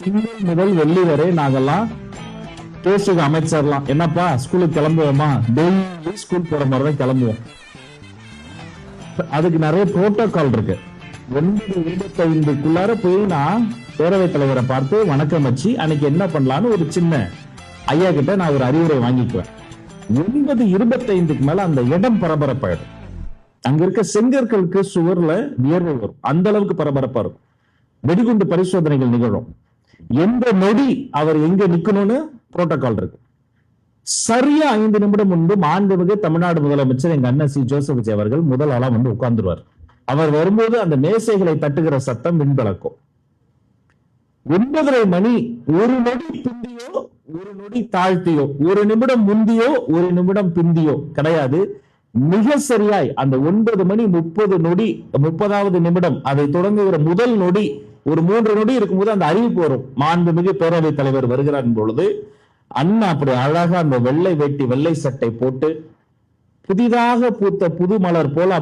திங்கள் முதல் வெள்ளி வரை நாங்கெல்லாம் பேசுக அமைச்சர்லாம் என்னப்பா ஸ்கூலுக்கு கிளம்புவோமா, டெய்லி ஸ்கூல் போற மாதிரி தான் கிளம்புவோம். அதுக்கு நிறைய புரோட்டோகால் இருக்கு. 9:25க்குள்ளார போய் நான் பேரவைத் தலைவரை பார்த்து வணக்கம் வச்சு அன்னைக்கு என்ன பண்ணலான்னு ஒரு சின்ன ஐயா கிட்ட நான் ஒரு அறிவுரை வாங்கிக்குவேன். 9:25க்கு மேல அந்த இடம் பரபரப்பாயிடும். அங்க இருக்க செங்கற்களுக்கு சுவர்ல வியர்வை வரும். அந்த அளவுக்கு பரபரப்பா இருக்கும். வெடிகுண்டு பரிசோதனைகள் நிகழும். எந்த நொடி அவர் எங்க நிக்கணும்னு புரோட்டோகால் இருக்கு. சரியா 5 நிமிடம் முன்பு மாண்புமிகு தமிழ்நாடு முதலமைச்சர் எங்க அண்ணன் சி. ஜோசப் விஜய் அவர்கள் முதல் ஆளா வந்து உட்கார்ந்துருவார். அவர் வரும்போது அந்த மேசைகளை தட்டுகிற சத்தம் மின்பழக்கம். 9:30 மணி, ஒரு நொடி பிந்தியோ ஒரு நொடி தாழ்த்தியோ, ஒரு நிமிடம் முந்தியோ ஒரு நிமிடம் பிந்தியோ கிடையாது. மிக சரியாய் அந்த 9:30 30வது நிமிடம் அதை தொடங்குகிற முதல் நொடி ஒரு 3 நொடி இருக்கும்போது அந்த அறிவிப்பு வரும். மாண்புமிகு பேரவைத் தலைவர் வருகிறார் பொழுது அண்ணா அப்படி அழகா அந்த வெள்ளை வேட்டி வெள்ளை சட்டை போட்டு புதிதாக பூத்த புது மலர் போல அப்படி